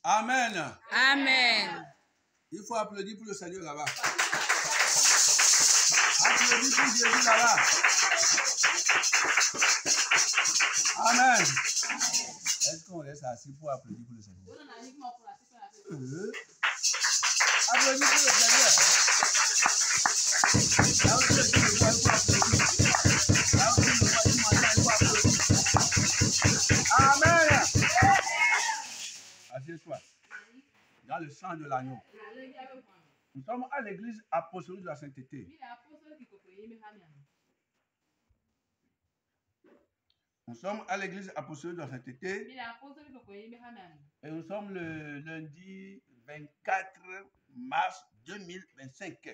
Amen. Amen. Il faut applaudir pour le Seigneur là-bas. Applaudis pour Jésus là-bas. Amen. Est-ce qu'on reste assis pour applaudir pour le Seigneur? Applaudis pour le Seigneur. Là où tu es, tu le vois, il faut applaudir. Là où tu le vois, tu m'entends, il faut applaudir. Amen. Assieds-toi. Dans le sang de l'agneau. Nous sommes à l'église apostolique de la sainteté. Nous sommes à l'église apostolique de la sainteté. Et nous sommes le lundi 24 mars 2025.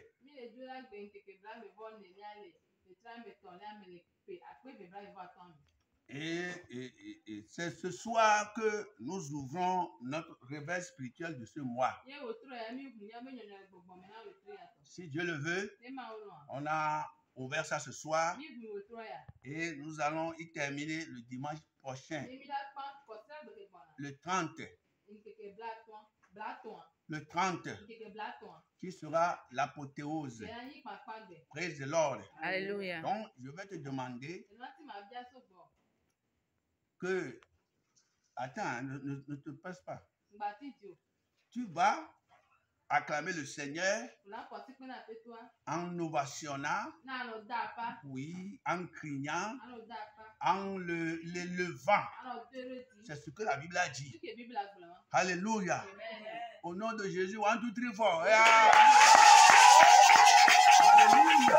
Et c'est ce soir que nous ouvrons notre réveil spirituel de ce mois. Si Dieu le veut, on a ouvert ça ce soir et nous allons y terminer le dimanche prochain, le 30. Le 30, qui sera l'apothéose. Praise the Lord. Alléluia. Donc, je vais te demander que, attends, ne te passe pas. Tu vas acclamer le Seigneur en ovationnant, oui, en criant, en l'élevant. C'est ce que la Bible a dit. Alléluia. Au nom de Jésus, 1, 2, 3, 4. Alléluia.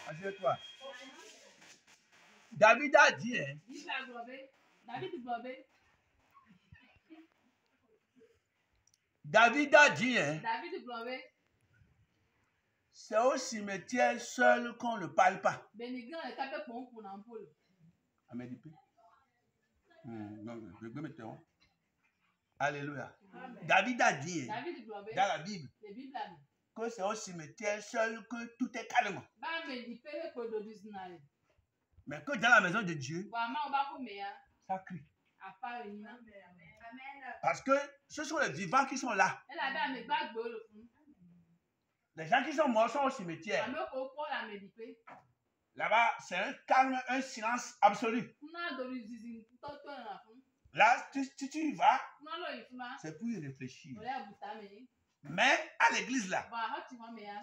Assieds-toi. David a dit, hein, David a dit, hein, c'est au cimetière seul qu'on ne parle pas. Alléluia. David a dit, hein, dans la Bible, que c'est au cimetière seul que tout est calme. Mais que dans la maison de Dieu, ça crie. Parce que ce sont les vivants qui sont là. Les gens qui sont morts sont au cimetière. Là-bas, c'est un calme, un silence absolu. Là, si tu y vas, c'est pour y réfléchir. Mais à l'église là,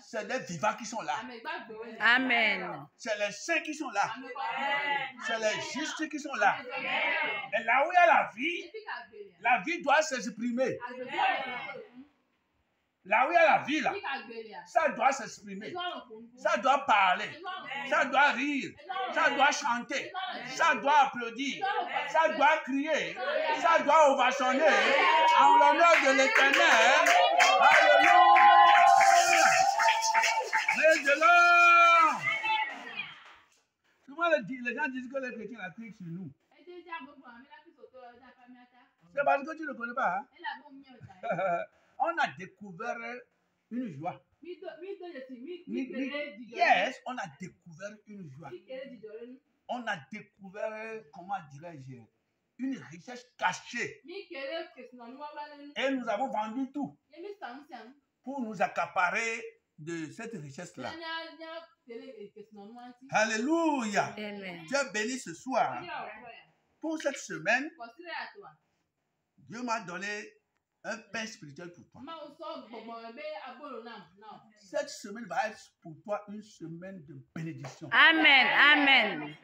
c'est les vivants qui sont là. Amen. C'est les saints qui sont là. C'est les justes qui sont là. Et là où il y a la vie doit s'exprimer. Là où il y a la vie là, ça doit s'exprimer. Ça doit parler. Ça doit rire. Ça doit chanter. Ça doit applaudir. Ça doit crier. Ça doit ovationner en l'honneur de l'Éternel. Alléluia. Praise the Lord. Souvent les gens disent que les chrétiens la crient sur nous. C'est parce que tu ne connais pas. Hein? On a découvert une joie. Yes, on a découvert une joie. On a découvert, comment dirais-je, une richesse cachée. Et nous avons vendu tout pour nous accaparer de cette richesse-là. Alléluia. Amen. Dieu béni ce soir. Pour cette semaine, Dieu m'a donné un pain spirituel pour toi. Cette semaine va être pour toi une semaine de bénédiction. Amen. Amen.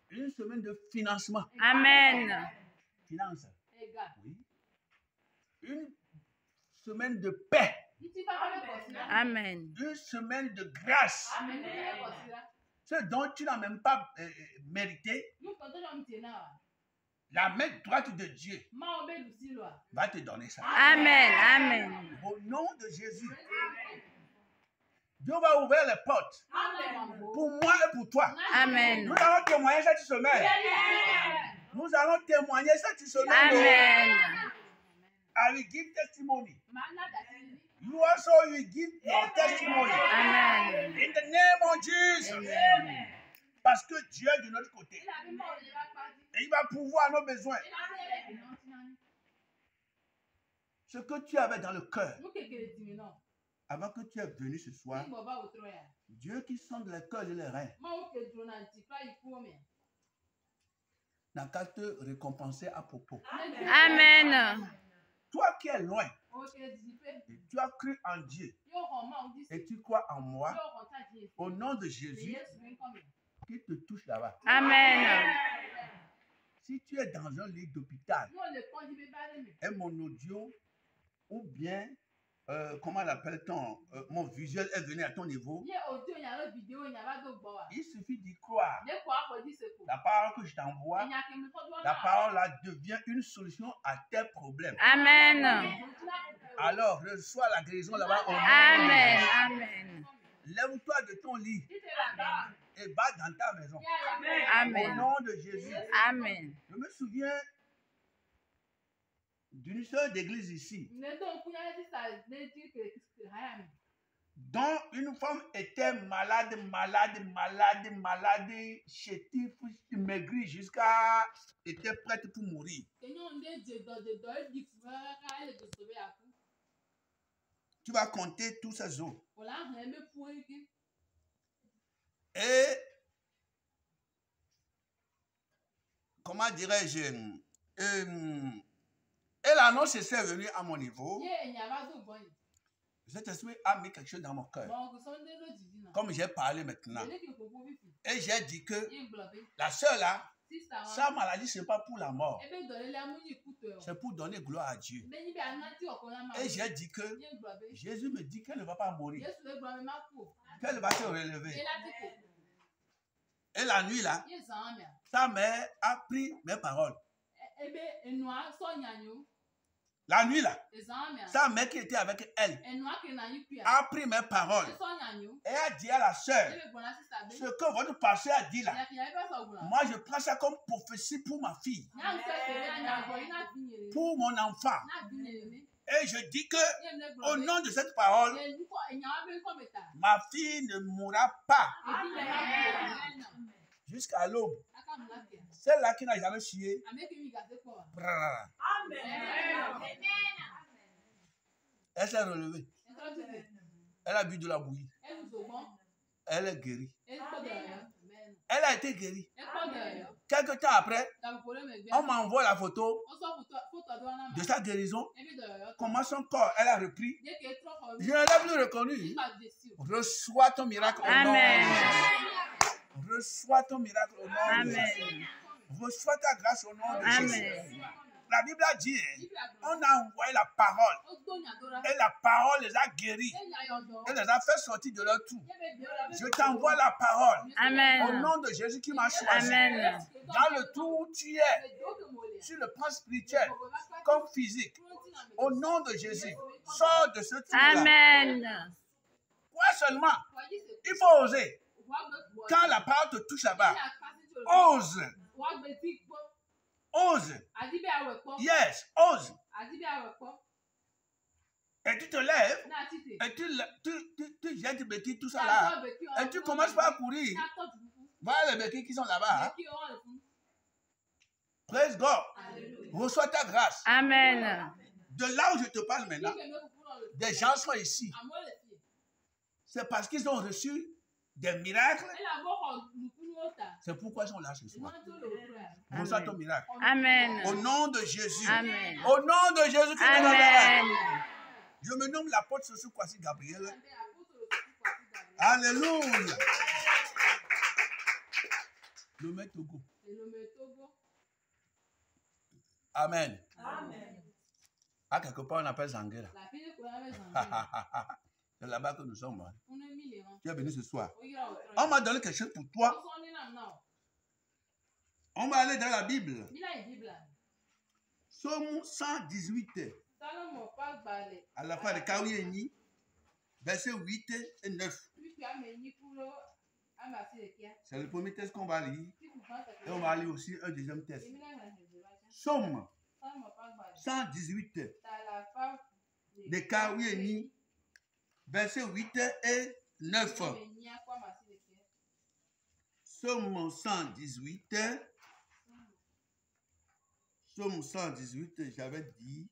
Une semaine de financement. Amen. Finance. Oui. Une semaine de paix. Amen. Une semaine de grâce. Ce dont tu n'as même pas mérité. La main droite de Dieu va te donner ça. Amen. Amen. Au nom de Jésus. Dieu va ouvrir les portes. Pour moi et pour toi. Amen. Nous allons témoigner cette semaine. Nous allons témoigner cette semaine. Amen. I will give testimony. You also will give your testimony. Amen. In the name of Jesus. Amen. Parce que Dieu est de notre côté. Et il va pourvoir nos besoins. Ce que tu avais dans le cœur, avant que tu es venu ce soir, Dieu qui sonde les cœurs et les reins n'a qu'à te récompenser à propos. Amen. Toi qui es loin, et tu as cru en Dieu et tu crois en moi, au nom de Jésus, qui te touche là-bas. Amen. Si tu es dans un lit d'hôpital, et mon audio, ou bien, comment l'appelle-t-on, mon visuel est venu à ton niveau, il suffit d'y croire. La parole que je t'envoie, la parole là devient une solution à tes problèmes. Amen. Alors, reçois la guérison là-bas. Amen. Amen. Lève-toi de ton lit et va dans ta maison. Amen. Au nom de Jésus. Amen. Je me souviens d'une sœur d'église ici, dont une femme était malade, chétive, maigrie, jusqu'à était prête pour mourir. Tu vas compter tous ces os. Et, comment dirais-je, et l'annonce s'est venue à mon niveau. Cet esprit a mis quelque chose dans mon cœur. Comme j'ai parlé maintenant. Et j'ai dit que la sœur là, sa maladie, ce n'est pas pour la mort. C'est pour donner gloire à Dieu. Et j'ai dit que Jésus me dit qu'elle ne va pas mourir. Qu'elle va se relever. Et la nuit là, sa mère a pris mes paroles. La nuit là, sa mère qui était avec elle a pris mes paroles et a dit à la sœur, ce que votre pasteur a dit là, moi je prends ça comme prophétie pour ma fille, pour mon enfant. Et je dis que au nom de cette parole, ma fille ne mourra pas jusqu'à l'aube. Celle-là qui n'a jamais chié. Elle s'est relevée. Elle a bu de la bouillie. Elle est guérie. Elle a été guérie. Quelque temps après, on m'envoie la photo de sa guérison. Comment son corps, elle a repris. Je ne l'ai plus reconnu. Reçois ton miracle au nom de Jésus. Reçois ton miracle au nom de Jésus. Reçois ta grâce au nom de Jésus. La Bible a dit, on a envoyé la parole. Et la parole les a guéris. Elle les a fait sortir de leur trou. Je t'envoie la parole. Amen. Au nom de Jésus qui m'a choisi. Amen. Dans le trou où tu es, sur le plan spirituel, comme physique. Au nom de Jésus, sors de ce trou-là. Amen. Quoi seulement? Il faut oser. Quand la parole te touche là-bas, ose. Ose. Yes, ose. Et tu te lèves, et tu jettes les béquilles, tout ça là, et tu commences par courir. Voilà les béquilles qui sont là-bas. Praise God. Reçois ta grâce. Amen. De là où je te parle maintenant, des gens sont ici. C'est parce qu'ils ont reçu des miracles. C'est pourquoi ils sont là ce soir. Reçois ton miracle. Amen. Au nom de Jésus. Amen. Au nom de Jésus Christ. Amen. Je me nomme l'apôtre Sosu Kwasi Gabriel. Alléluia. Le Togo. Amen. Amen. À quelque part, on appelle Zangera. C'est là-bas que nous sommes. Tu es venu ce soir. On m'a donné quelque chose pour toi. On va aller dans la Bible. Psaume 118. À la fin de Kawieni, versets 8 et 9. C'est le premier test qu'on va lire. Et on va lire aussi un deuxième test. Somme 118. Dekawiyeni, verset 8 et 9. Somme 118. Somme 118, j'avais dit.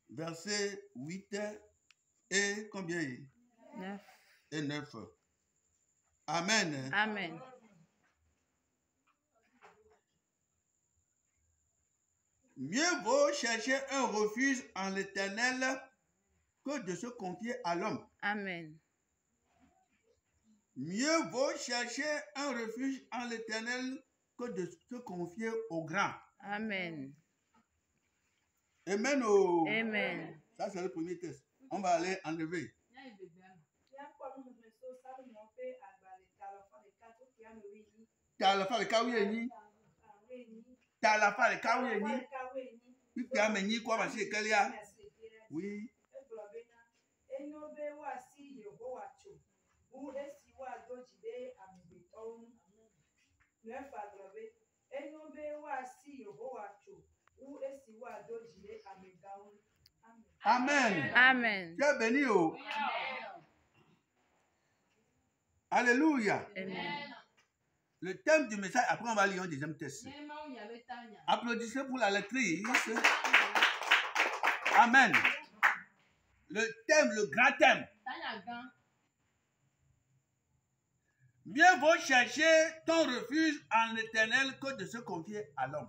Verset 8 et combien? 9. Et 9. Amen. Amen. Mieux vaut chercher un refuge en l'Éternel que de se confier à l'homme. Amen. Mieux vaut chercher un refuge en l'Éternel que de se confier au grand. Amen. Amen. Oh. Amen. Ça, c'est le premier test. On va aller enlever. Oui. Amen. Amen. Tu es béni. Oh. Alléluia. Amen. Le thème du message, après on va lire un deuxième test. Applaudissez pour la lectrice. Amen. Le thème, le grand thème. Mieux vaut chercher ton refuge en l'Éternel que de se confier à l'homme.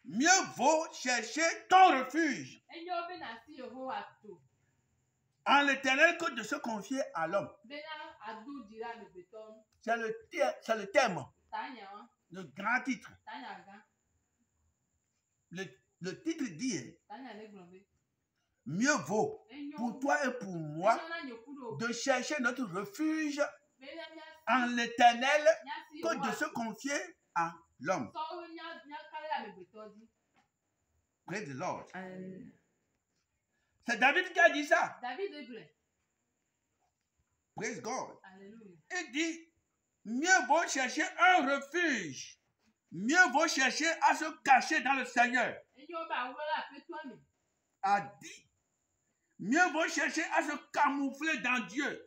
Mieux vaut chercher ton refuge en l'Éternel que de se confier à l'homme. C'est le thème, le grand titre. Le titre dit, mieux vaut pour toi et pour moi de chercher notre refuge en l'Éternel que de se confier à l'homme. Praise the Lord. C'est David qui a dit ça. Praise God. Il dit, mieux vaut chercher un refuge. Mieux vaut chercher à se cacher dans le Seigneur. A dit, mieux vaut chercher à se camoufler dans Dieu.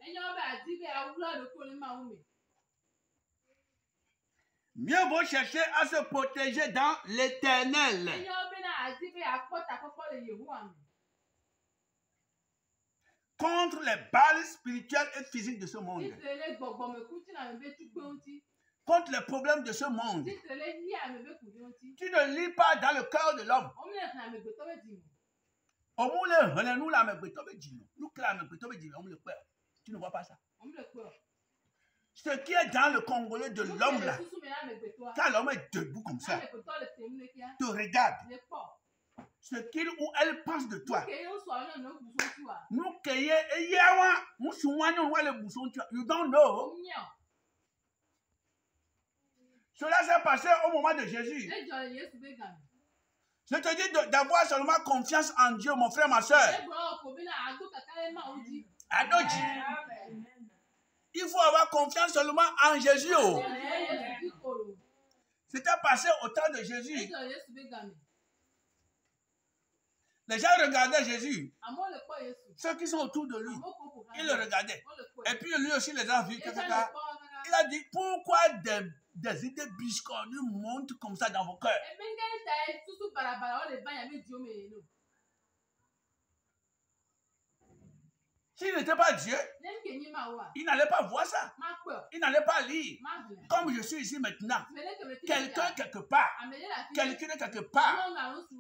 Mieux vaut chercher à se protéger dans l'Éternel. Contre les balles spirituelles et physiques de ce monde. Contre les problèmes de ce monde. Tu ne lis pas dans le cœur de l'homme. Tu ne vois pas ça. Ce qui est dans le Congolais de l'homme là, quand l'homme est debout comme ça, te regarde. Ce qu'il ou elle pense de toi. You don't know. Cela s'est passé au moment de Jésus. Je te dis d'avoir seulement confiance en Dieu, mon frère, ma soeur. Adoji. Il faut avoir confiance seulement en Jésus. C'était passé au temps de Jésus. Les gens regardaient Jésus. Ceux qui sont autour de lui, ils le regardaient. Et puis lui aussi les a vus. Il a dit, pourquoi des idées biscornues montent comme ça dans vos cœurs? S'il n'était pas Dieu, il n'allait pas voir ça. Il n'allait pas lire. Comme je suis ici maintenant, quelqu'un quelque part, quelqu'un quelque part,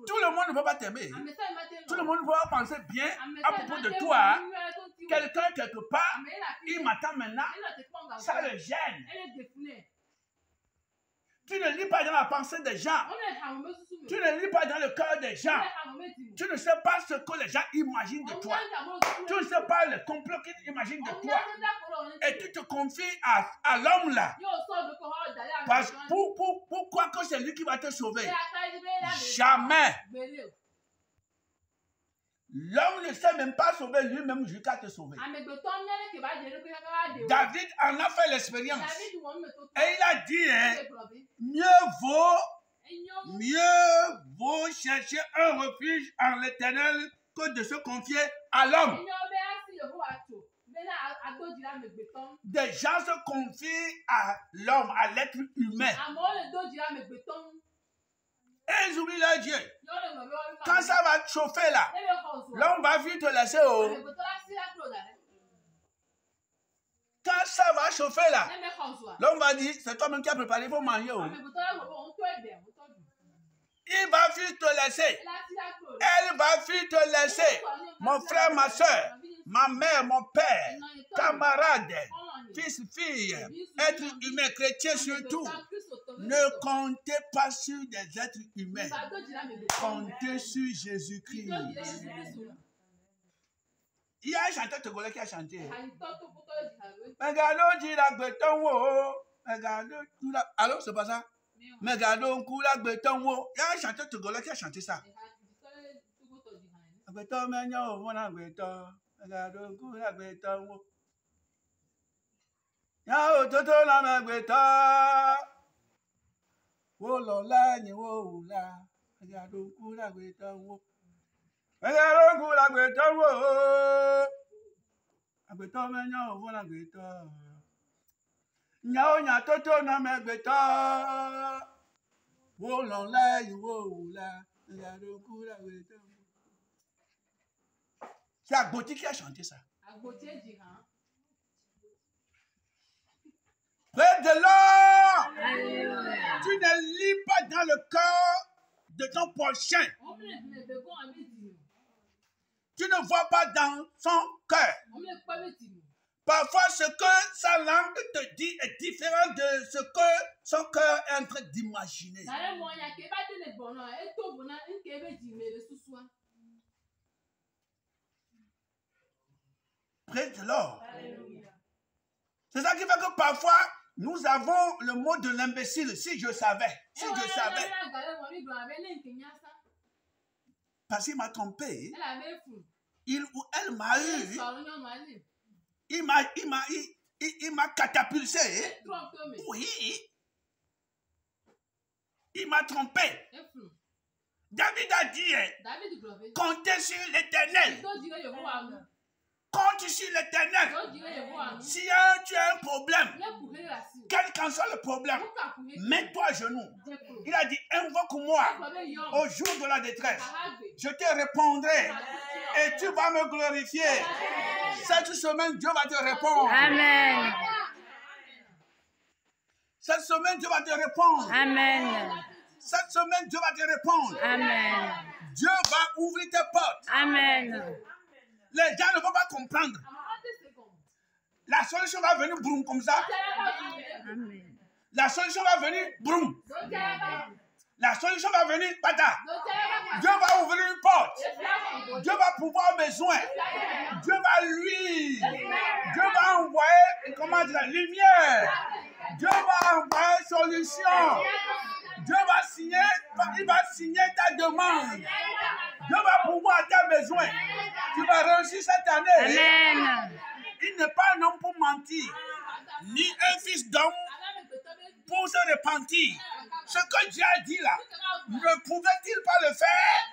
tout le monde ne peut pas t'aimer. Tout le monde ne peut pas penser bien à propos de toi. Quelqu'un quelque part, il m'attend maintenant, ça le gêne. Tu ne lis pas dans la pensée des gens. Tu ne lis pas dans le cœur des gens. Tu ne sais pas ce que les gens imaginent de toi. Tu ne sais pas le complot qu'ils imaginent de toi. Et tu te confies à l'homme là. Parce pourquoi que c'est lui qui va te sauver? Jamais. L'homme ne sait même pas sauver lui-même jusqu'à te sauver. David en a fait l'expérience. Et il a dit, hein, mieux vaut chercher un refuge en l'Éternel que de se confier à l'homme. Des gens se confient à l'homme, à l'être humain. Et ils oublient leur Dieu. Quand ça va chauffer là, l'homme va vite te laisser. Oh. Quand ça va chauffer là, l'homme va dire, c'est toi-même qui as préparé, il faut manger. Oh. Il va vite te laisser. Elle va vite te laisser. Mon frère, ma soeur, ma mère, mon père, camarade, fils, fille, être humain, chrétien surtout. Ne comptez pas sur des êtres humains. Comptez sur Jésus-Christ. Il y a un chanteur togolais qui a chanté. Allô, c'est pas ça? Il y a un chanteur togolais qui a chanté ça. C'est Agboti qui a chanté ça. Près de l'or, tu ne lis pas dans le cœur de ton prochain. Tu ne vois pas dans son cœur. Parfois, ce que sa langue te dit est différent de ce que son cœur est en train d'imaginer. Près de l'or. C'est ça qui fait que parfois, nous avons le mot de l'imbécile. Si je savais. Si je savais. Parce qu'il m'a trompé. Il ou elle m'a eu. Il m'a catapulté. Oui. Il m'a trompé. David a dit, comptez sur l'Éternel. Compte sur l'Éternel. Si tu as un problème, quel qu'en soit le problème, mets-toi à genoux. Il a dit, invoque-moi au jour de la détresse. Je te répondrai et tu vas me glorifier. Cette semaine, Dieu va te répondre. Amen. Cette semaine, Dieu va te répondre. Amen. Cette semaine, Dieu va te répondre. Amen. Dieu va ouvrir tes portes. Amen. Les gens ne vont pas comprendre. La solution va venir broum comme ça. Amen. La solution va venir broum. La solution va venir pata. Dieu va ouvrir une porte. Dieu va pouvoir besoin. Dieu va lui. Dieu va envoyer, comment dire, lumière. Dieu va envoyer solution. Dieu va signer, il va signer ta demande. Dieu va pouvoir tes besoins. Tu vas réussir cette année. Amen. Il n'est pas un homme pour mentir, ni un fils d'homme pour se repentir. Ce que Dieu a dit là, ne pouvait-il pas le faire?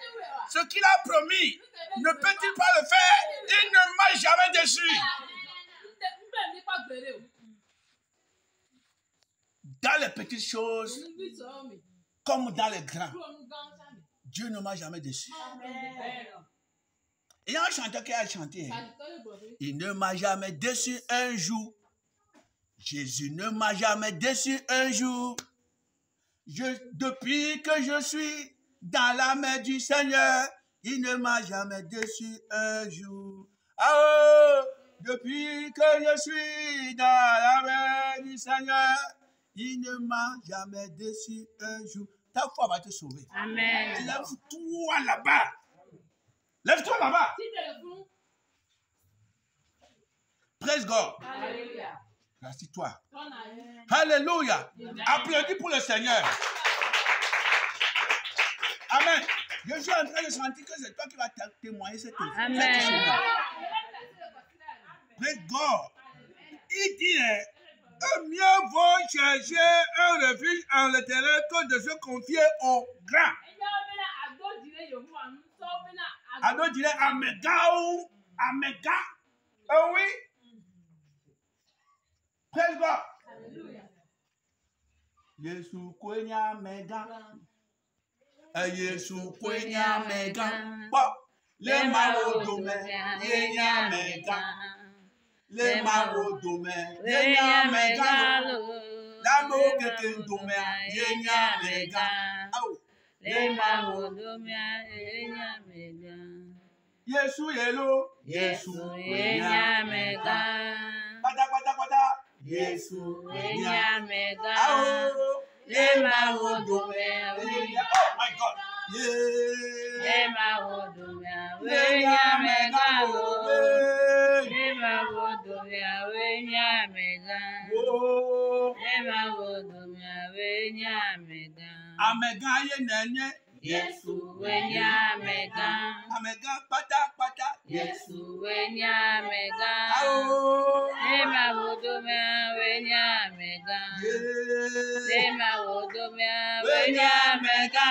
Ce qu'il a promis, ne peut-il pas le faire? Il ne m'a jamais déçu. Dans les petites choses, comme dans les grands, Dieu ne m'a jamais déçu. Il y a un chanteur qui a chanté. Il ne m'a jamais déçu un jour. Jésus ne m'a jamais déçu un jour. Depuis que je suis dans la main du Seigneur, il ne m'a jamais déçu un jour. Oh, depuis que je suis dans la main du Seigneur, Il ne m'a jamais déçu un jour. Ta foi va te sauver. Amen. Lève-toi là-bas. Lève-toi là-bas. Praise God. Alléluia. Assis-toi. Alléluia. Applaudis pour le Seigneur. Amen. Je suis en train de sentir que c'est toi qui vas témoigner cette chose. Amen. Praise God. Il dit, mieux vaut chercher un refuge en l'éternel que de se confier au grand. Ado dirait Amega ou Amega. Oh oui. Praise God. Yesu kwenya mega. Yesu kwenya mega. Le marodome yenya mega. Le marodome yenya mega. La moke dome yenya mega. Le marodome yenya mega. Yesu yelo. Yesu yenya mega. Pata. Yesu yenya mega. Le marodome. Oh my God. Le marodome yenya mega. Le marodome yenya mega. Le marodome yenya mega. Amega ye nenye. Yesu yenya mega. Amega pata. Yesu yenya mega. Le marodome yenya mega. Le marodome yenya mega.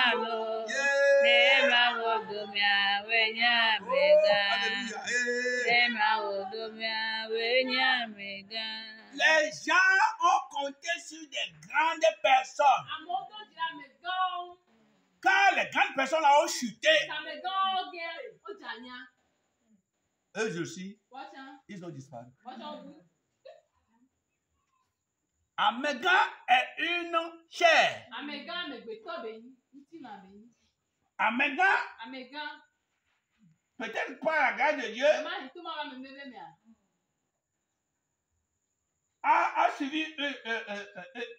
Le marodome yenya mega. Le marodome yenya mega. Les gens ont compté sur des grandes personnes. Quand les grandes personnes ont chuté, eux aussi, ils ont disparu. Amega est une chair. Amega, peut-être pas la grâce de Dieu, a suivi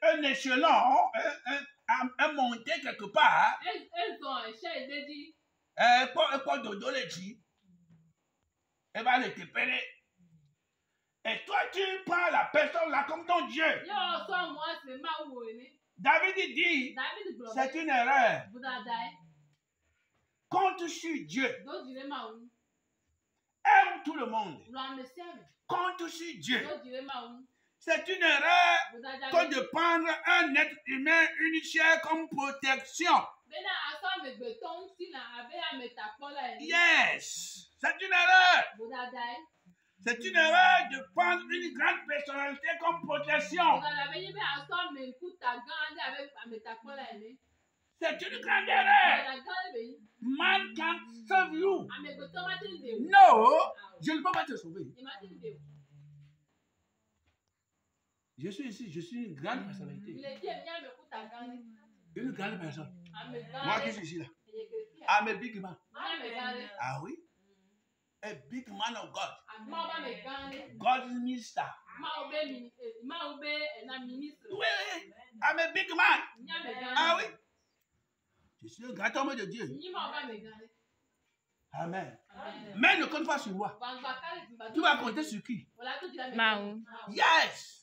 un échelon, a monté quelque part. Pour dodo le dit, elle va le récupérer. Et toi, tu prends la personne là comme ton Dieu. David dit, c'est une erreur. Compte sur Dieu. Aime tout le monde. Compte sur Dieu. C'est une erreur que de prendre un être humain, une chair comme protection. Yes, c'est une erreur. C'est une erreur de prendre une grande personnalité comme protection. C'est une grande erreur. Man can't save you. No, je ne peux pas te sauver. Je suis ici, je suis une grande personnalité. Une grande personne. Moi qui suis ici là. I'm a big man. Ah oui? A big man of God. God's minister. Oui, I'm a big man. Ah oui? Je suis un grand homme de Dieu. Amen. Mais ne compte pas sur moi. Tu vas compter sur qui? Yes.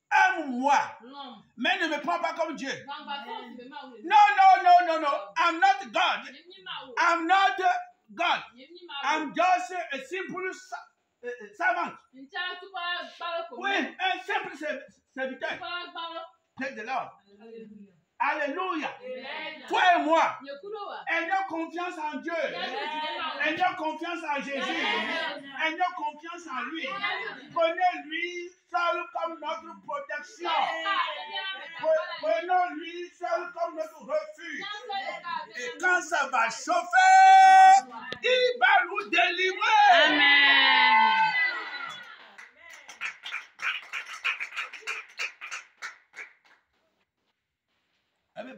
Aime-moi. Mais ne me prends pas comme Dieu. No. I'm not God. I'm not God. I'm just a simple servant. Oui, un simple serviteur. Praise the Lord. Alléluia. Toi et moi, ayons confiance en Dieu. Ayons confiance en Jésus. Ayons confiance en lui. Prenez-lui seul comme notre protection. Prenons-lui seul comme notre refuge. Et quand ça va chauffer, il va nous délivrer. Amen.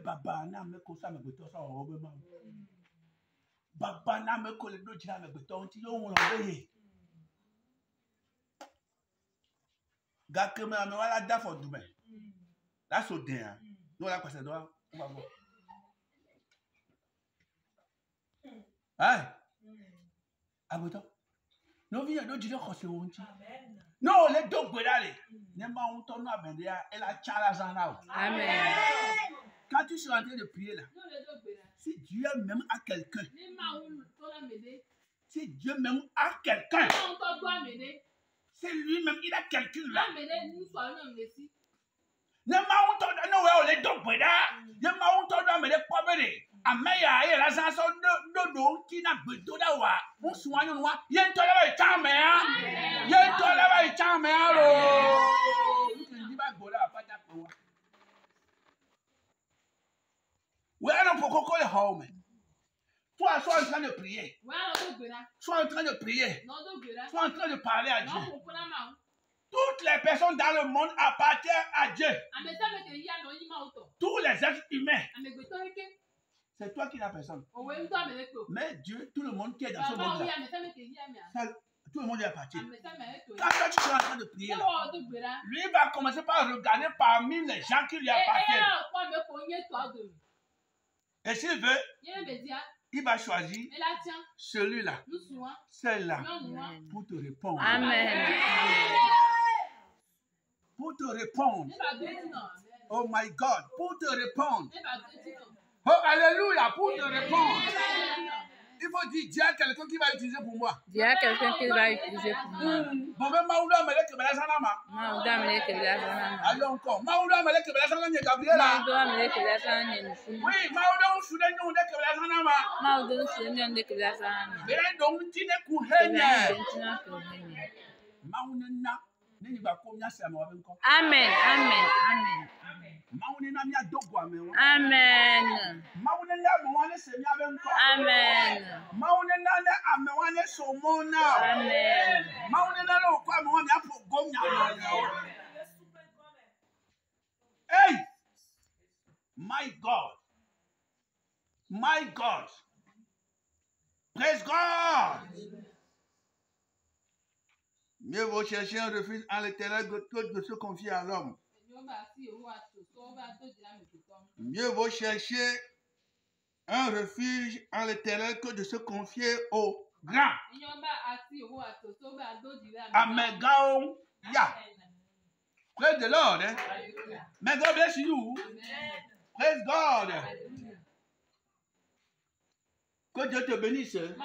Baba na me ko sa me beto sa o be ma. Baba na me ko le do jina me beto nti yo won lo ye. Gakeme ame wala da for dume. La so den. No la kwase do. On va voir. Hein? Aboto. No vi do jide ko se wonti. No le do gbedale. Ne ma on ton no abende ya e la chala zana o. Amen. Quand tu es en train de prier là. Si Dieu m'aime à quelqu'un. Si Dieu m'aime à quelqu'un. C'est lui-même, il a quelqu'un là. Ne ma on ton no we o le do gbeda. Ne ma on ton no me le pobere. Ameya e la san so do ki na gbedo da wa. Mo sun wa yun wa. Ye n to le ba chan me a. Ye n to le ba chan me a ro. Ndi ba gboda pa ta po wa. Ouais, non, pour qu'on le home. Toi, sois en train de prier. Sois en train de prier. Sois en train de parler à Dieu. Toutes les personnes dans le monde appartiennent à Dieu. Tous les êtres humains. C'est toi qui es la personne. Mais Dieu, tout le monde qui est dans ce monde-là, tout le monde y appartient. Quand toi, tu es en train de prier, là, lui va commencer par regarder parmi les gens qui lui appartiennent. Et s'il veut, il va choisir celui-là, celle-là, pour te répondre. Amen. Pour te répondre. Oh my God, pour te répondre. Oh, alléluia, pour te répondre. Il faut dire, Dieu a quelqu'un qui va utiliser pour moi. Dieu a quelqu'un qui va utiliser pour moi. Bon, mais Maouda me l'a que la sanama. Maouda me l'a que la sanama. Allez encore. Maouda me l'a que la sanama Gabriela. Maouda me l'a que la sanama. Oui, Maouda on soudain nous de que la sanama. Maouda on soudain nous de que la sanama. Mais donc tu n'es couhenya. Maouda ne ni ba ko nya se ma ben ko. Amen, amen, amen. Maouda na mi adogwa me wo. Amen. Maouda na mo wane se mi ben ko. Amen. Maouda na ame wane so mo na. Amen. Maouda na lo ko ame wane apo gom nya na. Hey! My God. My God. Praise God. Mieux vaut chercher un refuge en l'éternel que de se confier à l'homme. Mieux vaut chercher un refuge en l'éternel que de se confier au grand. Amen. Yeah. Praise the Lord. Eh? May God bless you. Praise God. Que Dieu te bénisse.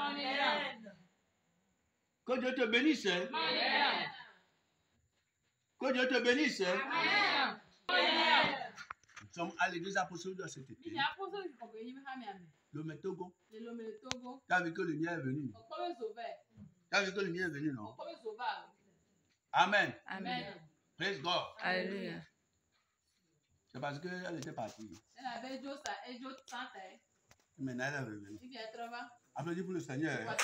Que Dieu te bénisse. Que Dieu te bénisse. Nous sommes à l'église apostolique de cet été. Le Métogo. Tu as vu que le mien est venu. Tu as vu que le mien est venu, non? Amen. Amen. Praise God. Alléluia. C'est parce qu'elle était partie. Maintenant, elle est revenue. Applaudis pour le Seigneur.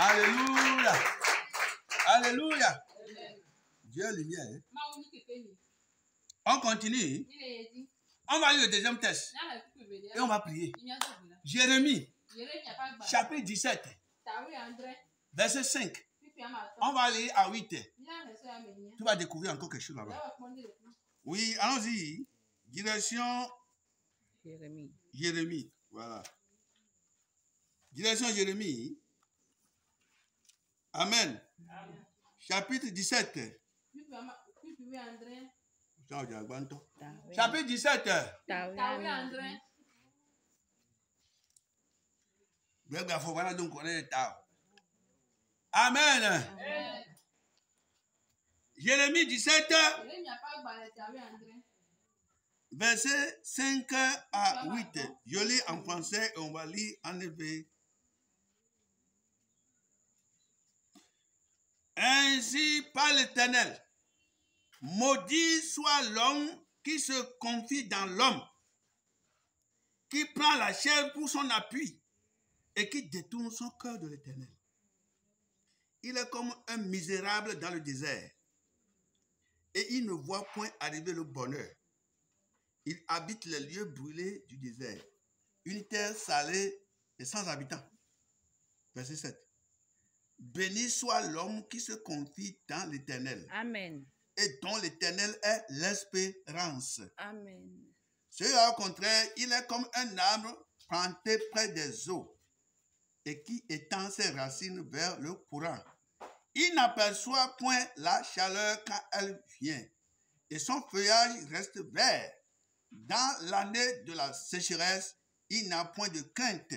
Alléluia. Alléluia. Dieu est lumière. On continue. On va lire le deuxième texte. Et on va prier. Jérémie, chapitre 17, verset 5. On va aller à 8. Tu vas découvrir encore quelque chose là-bas. Oui, allons-y. Direction Jérémie. Voilà. Direction Jérémie. Amen. Chapitre 17. Chapitre 17. Amen. Jérémie 17, verset 5 à 8. Je lis en français et on va lire en hébreu. Ainsi par l'Éternel, maudit soit l'homme qui se confie dans l'homme, qui prend la chair pour son appui et qui détourne son cœur de l'Éternel. Il est comme un misérable dans le désert et il ne voit point arriver le bonheur. Il habite les lieux brûlés du désert, une terre salée et sans habitants. Verset 7. Béni soit l'homme qui se confie dans l'Éternel. Amen. et dont l'Éternel est l'espérance. Amen. Celui-là, au contraire, il est comme un arbre planté près des eaux et qui étend ses racines vers le courant. Il n'aperçoit point la chaleur quand elle vient et son feuillage reste vert. Dans l'année de la sécheresse, il n'a point de crainte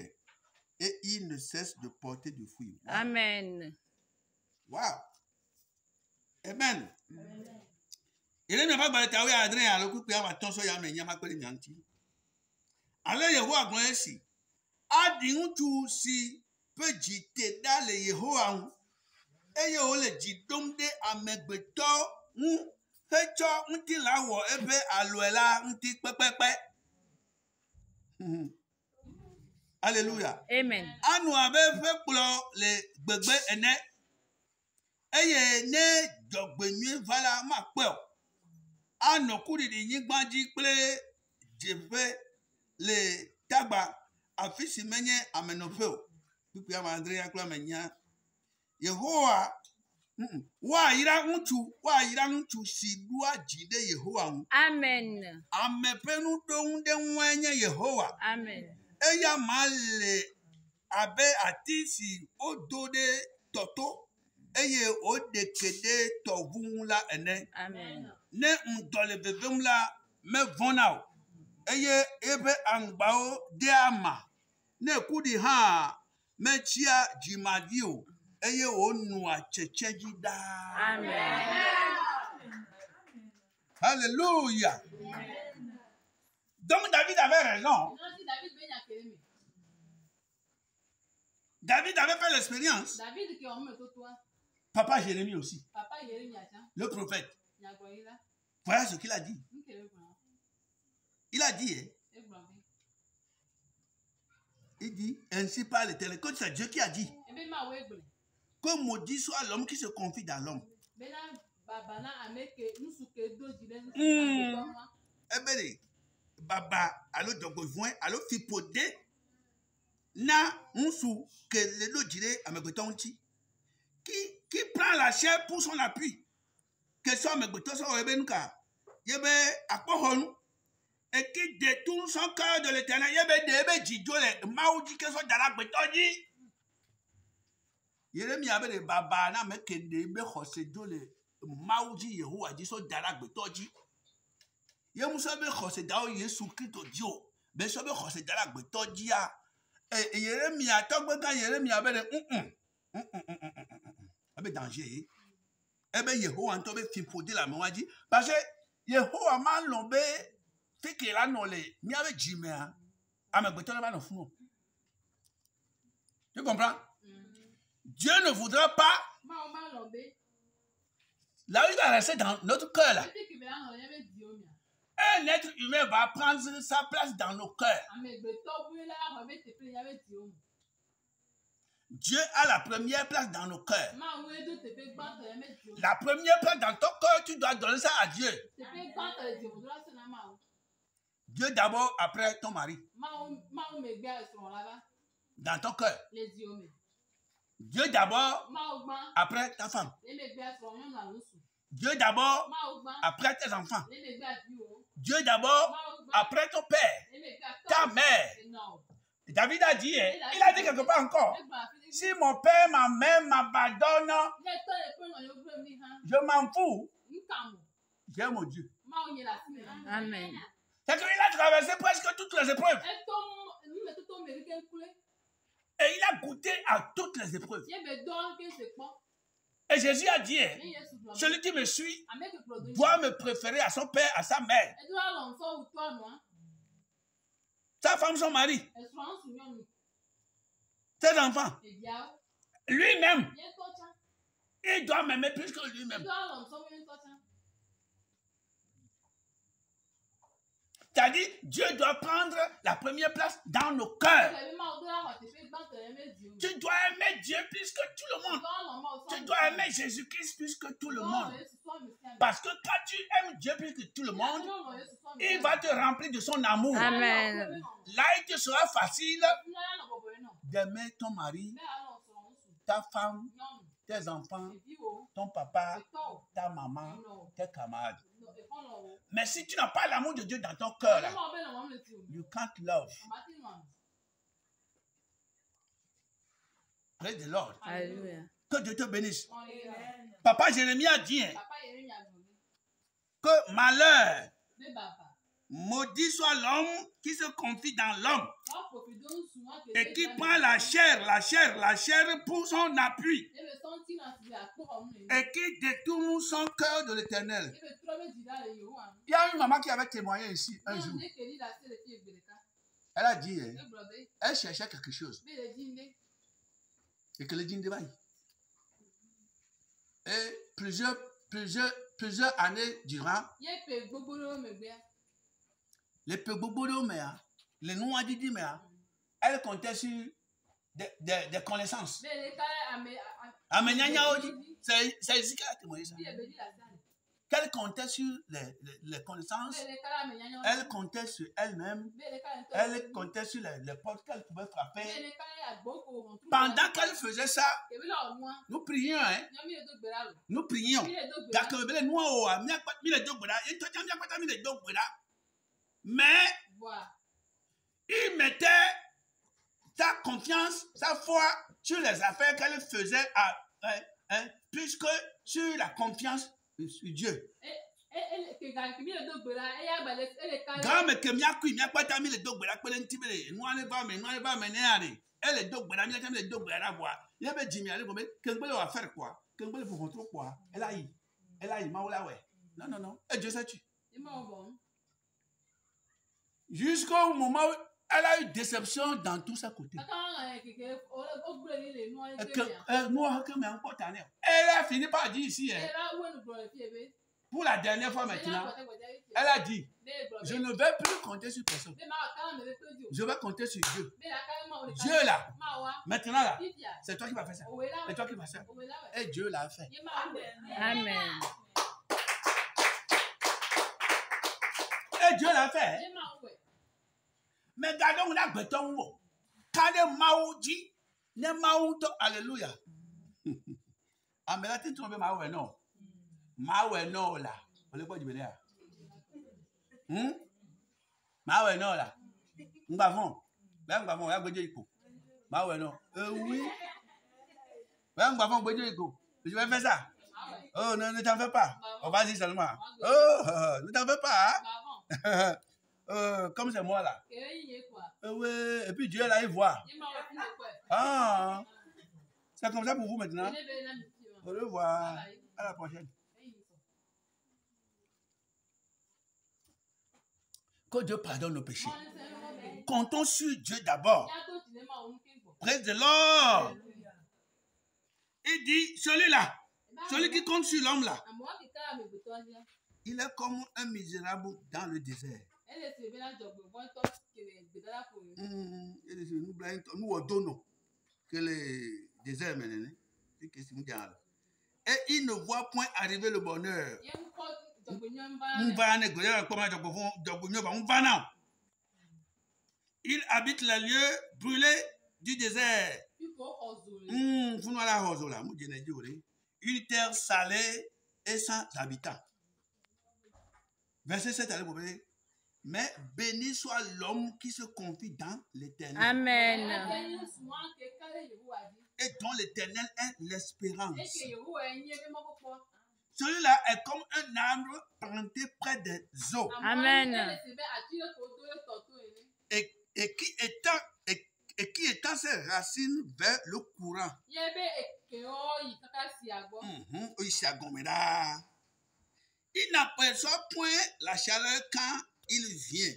et il ne cesse de porter du fruit. Wow. Amen. Wow. Amen. Il est pas balé à Adrien à l'occuper à ton soya mais n'y a pas que les nantis. Alors il voit quoi ici? A dit tu si peut jiter dans les Yehoah et yo le jitom de amegbeto fecho nti la wo ebe aloela nti pepepe. Alléluia. Amen. Anu abe fe kplo le gbegbe ene. Eye ne dogbenyu vala ma pe o. Ano kuri di nyigbanji kple jefe le tagba afisi menye amenofe o. Pipi ama Andrea kla menya. Yehowa wa ira ntu si dua jide Yehowa. Amen. Amepenu do nde nwenye Yehowa. Amen. Eya male abe atisi odode toto eye odekede tovun la ene. Amen. Ne ndole bevem la me vonao eye ebe angbao de ama ne kudi ha me chia jimadio eye onu achecheji da. Amen. Alléluia. Donc David avait raison. David avait fait l'expérience. Papa Jérémie aussi. Le prophète. Voilà ce qu'il a dit. Il a dit, il dit, ainsi parle l'Éternel. Quand c'est Dieu qui a dit, que maudit soit l'homme qui se confie dans l'homme. Baba, allo dogovoin, allo fipode, na unsu que le lodire amegotonti. Qui prend la chair pour son appui. Que soit amegoton soit ebenuka. Yebe akohonu. Et qui détourne son cœur de l'Éternel. Yebe debe jidole maudi que soit dalak betoji. Yeremi avait des baba na mekende be khose dole maudi Yehowa di so dalak betoji. Ye muso be khose dawo Yesu Kristo dio. Be so be khose dalak betoji ya. Et Yeremi a togbe kan Yeremi avait des Abe danger. Ebe Yehowa nto be fipodi la mewaji parce que Yehowa ma lombe fait que la nole mi ave jimea amegbeto na ba no fun. Tu comprends? Dieu ne voudra pas là où il va rester dans notre cœur là. Un être humain va prendre sa place dans nos cœurs. Dieu a la première place dans nos cœurs. La première place dans ton cœur, tu dois donner ça à Dieu. Dieu d'abord, après ton mari. Dans ton cœur. Dieu d'abord, après ta femme. Dieu d'abord, après tes enfants. Dieu d'abord, après ton père, ta mère. David a dit, il a dit quelque part encore, si mon père, ma mère m'abandonne, je m'en fous. J'aime mon Dieu. Amen. C'est qu'il a traversé presque toutes les épreuves. Et il a goûté à toutes les épreuves. Et Jésus a dit, celui qui me suit doit me préférer à son père, à sa mère. Sa femme, son mari. Ses enfants. Lui-même. Il doit m'aimer plus que lui-même. C'est-à-dire, Dieu doit prendre la première place dans nos cœurs. Tu dois aimer Dieu plus que tout le monde. Tu dois aimer Jésus-Christ plus que tout le monde. Parce que quand tu aimes Dieu plus que tout le monde, il va te remplir de son amour. Amen. Là, il te sera facile d'aimer ton mari, ta femme, tes enfants, ton papa, ta maman, tes camarades. Mais si tu n'as pas l'amour de Dieu dans ton cœur, là, you can't love. Praise the Lord. Alléluia. Que Dieu te bénisse. Papa Jérémie a dit que malheur, maudit soit l'homme qui se confie dans l'homme et qui prend la chair pour son appui et qui détourne son cœur de l'Éternel. Il y a une maman qui avait témoigné ici un jour. Elle a dit, elle cherchait quelque chose. Et que le dîne de bail. Et plusieurs années durant, les Pegbogbolo, les Noua Didi, elle comptait sur des connaissances. C'est ici qu'elle a témoigné ça. Qu'elle comptait sur les connaissances, elle comptait sur elle-même, elle comptait sur les portes qu'elle pouvait frapper. Pendant qu'elle faisait ça, nous prions, hein? Nous prions. Mais il mettait sa confiance, sa foi sur les affaires qu'elle faisait plus que sur la confiance sur Dieu. Grand me kemia kui mia kwata mi le dogbera pele ntibele no ane ba me ne are ele dogbera mi le dogbera boa ye be jimi ale bo me kengbele wa faire quoi kengbele pour contre quoi elle a eu maola ouais non et Dieu sait tu jusqu'au moment où elle a eu déception dans tous ses côtés. Elle a fini par dire ici, pour la dernière fois maintenant, elle a dit, je ne vais plus compter sur personne. Je vais compter sur Dieu. Dieu là, maintenant là, c'est toi qui vas faire ça. C'est toi qui vas faire. Et Dieu l'a fait. Amen. Et Dieu l'a fait. Mais gardons la béton. Quand Maouji, ne Maouto, alléluia. Ah, mais là, tu trouves Maoué, non. Maoué, non, là. On est quoi du bénéa? Maoué, non, là. M'bavon. Ben, m'bavon, y'a Godje Iko. Maoué, non. Oui. Ben, m'bavon, Godje Iko. Je vais faire ça. Oh, non, ne t'en fais pas. On va dire seulement. Oh, ne t'en fais pas. Comme c'est moi là. Oui, et puis Dieu là, il voit. Ah, c'est comme ça pour vous maintenant. Au revoir. À la prochaine. Que Dieu pardonne nos péchés. Comptons sur Dieu d'abord. Praise the Lord. Il dit, celui-là, celui qui compte sur l'homme là, il est comme un misérable dans le désert. Nous donnons que les déserts et il ne voit point arriver le bonheur. Il habite les lieux brûlés du désert. Une terre salée et sans habitants. Verset 7 à l'hébreu. Mais béni soit l'homme qui se confie dans l'Éternel. Amen. Et dont l'Éternel est l'espérance. Celui-là est comme un arbre planté près des eaux. Amen. Et qui étend ses racines vers le courant. Il n'aperçoit point la chaleur quand il vient.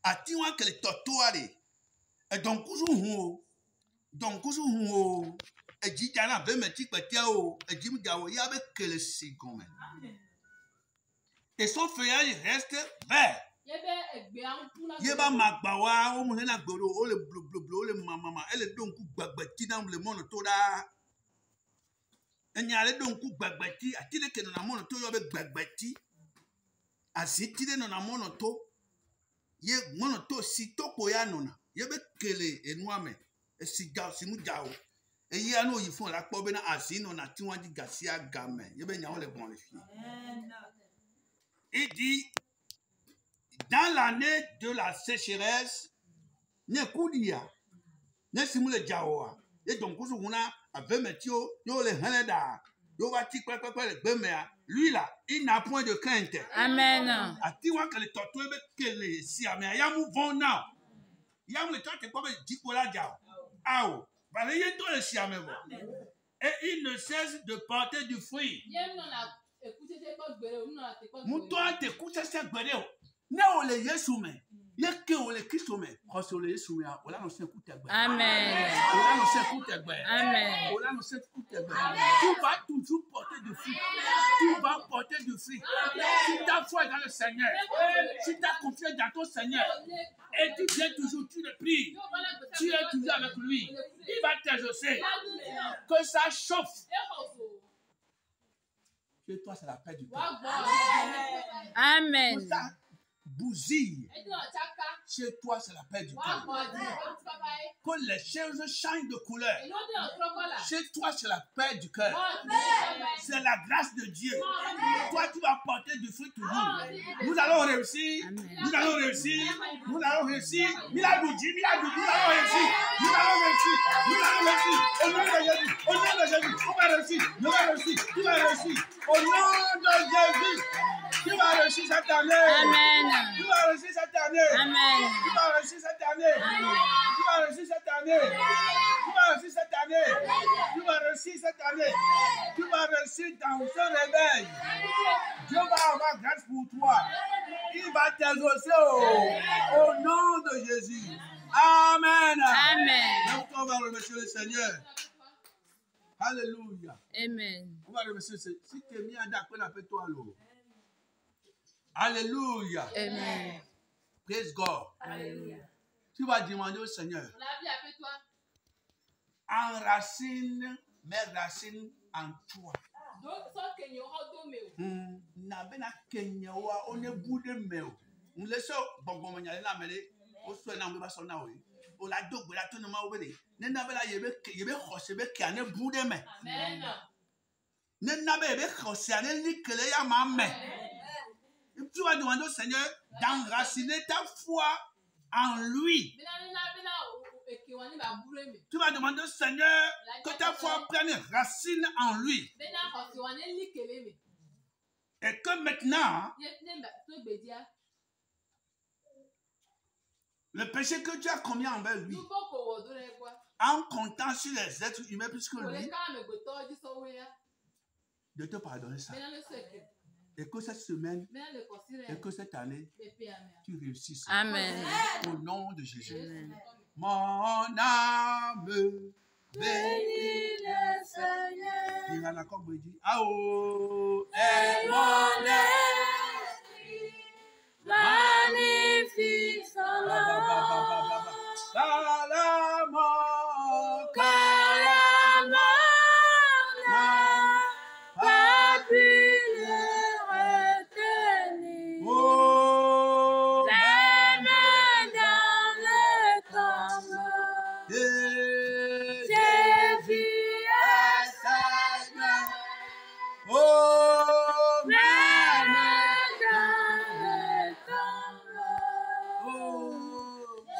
A-t-il que les totoires et donc et dit à la métique et dit que le sigon. Et son feuillage reste vert. Yeba magbawa o mo na gboro o le blublu o le mama ele donku gbagbati dans le monde toda. Enyale donku gbagbati atile ke na monde to yo be gbagbati. Asitile no na monde to. Ye monde to si to ko ya nona. Ye be kele enwame. E siga simu jao. Et il y a nous, ils font la pobena asino na tiwa di gasia gamin. Il y a les glorifier. Il dit, dans l'année de la sécheresse, ne koudia, ne simule jaoa. Et donc, on a avec Mathieu, yo le haneda, yo va ti quoi le bemea. Lui là, il n'a point de crainte. Amen. A tiwa que le tortue que le siamea ya mu bon now. Ya mu tortue quoi dit pour la jao. Ao, bah les yendo le siamea. Et il ne cesse de porter du fruit. Mouton te couche ça gbere. Ne o le Yesu me. Ye ke o le Kristo me. Ko so le Yesu me o la no se ku te gbere. Amen. O la no se ku te gbere. Amen. O la no se ku te gbere. Tu vas toujours porter du fruit. Tu vas porter du fruit. Si ta foi est dans le Seigneur, si ta confiance dans ton Seigneur, et tu viens toujours, tu le pries, tu es toujours avec lui, il va t'exaucer. Que ça chauffe. Chez toi, c'est la paix du cœur. Amen. Que ça bousille. Chez toi, c'est la paix du cœur. Que les choses changent de couleur. Chez toi, c'est la paix du cœur. C'est la grâce de Dieu. Toi, tu vas porter du fruit toujours. Nous allons réussir. Nous allons réussir. Nous allons réussir. Nous allons réussir. Nous allons réussir. Nous allons réussir. Nous allons réussir. Au nom de Jésus. Au nom de Jésus. On va réussir. Nous allons réussir. Tu vas réussir. Au nom de Jésus. Tu vas réussir cette année. Amen. Tu vas réussir cette année. Amen. Tu vas réussir cette année. Tu vas réussir cette année. Tu vas réussir cette année. Tu vas réussir cette année. Tu vas réussir dans ce réveil. Dieu va avoir grâce pour toi. Il va t'exaucer au nom de Jésus. Amen. Amen. Donc on va remercier le Seigneur. Alléluia. Amen. On va remercier le Seigneur. Si tu es mis à d'accord avec toi, alors. Alléluia. Amen. Praise God. Alléluia. Tu vas demander au Seigneur. Enracine mes racines en toi. Nabena Kenya wa on est bout de meo. On laisse bon manyale na mele o so na mbe ba so na o. O la dogbe la to no ma obede. Ne na be la yebe khose be ki ane bout de me. Amen. Ne na be khose ane likele ya ma me. Tu vas demander au Seigneur d'enraciner ta foi en lui. Tu vas demander au Seigneur que ta foi prenne racine en lui. Et que maintenant, le péché que tu as commis envers lui, en comptant sur les êtres humains plus que lui, de te pardonner ça. Et que cette semaine, et que cette année, tu réussisses. Amen. Au nom de Jésus. Amen. Mon âme bénit le Seigneur. Il a la corde dit, ah oh, et mon esprit magnifique son nom. Pas pu le retenir. Oh, les mains dans le tombeau. Jésus est Seigneur. Oh, les mains dans le tombeau. oh.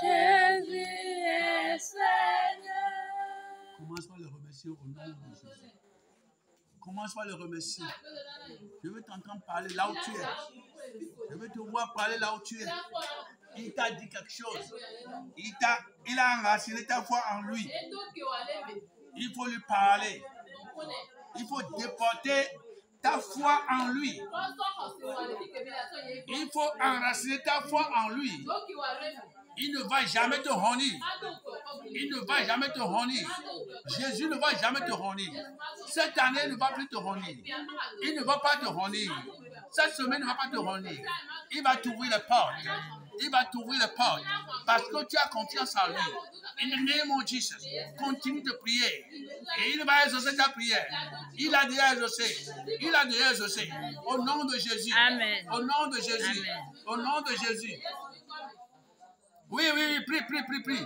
Jésus est Seigneur. Commence par le remercier au nom de Jésus. Commence par le remercier. Je veux t'entendre parler là où tu es. Je veux te voir parler là où tu es. Il t'a dit quelque chose. Il a enraciné ta foi en lui. Il faut lui parler. Il faut déporter ta foi en lui. Il faut enraciner ta foi en lui. Il ne va jamais te honir. Il ne va jamais te honir. Jésus ne va jamais te honir. Cette année, il ne va plus te honir. Il ne va pas te honir. Cette semaine, il ne va pas te honir. Il va t'ouvrir les portes. Il va t'ouvrir les portes. Parce que tu as confiance en lui. In the name of Jesus, continue de prier. Et il va exaucer ta prière. Il a déjà exaucé. Il a déjà exaucé. Au nom de Jésus. Amen. Au nom de Jésus. Amen. Au nom de Jésus. Oui, prie.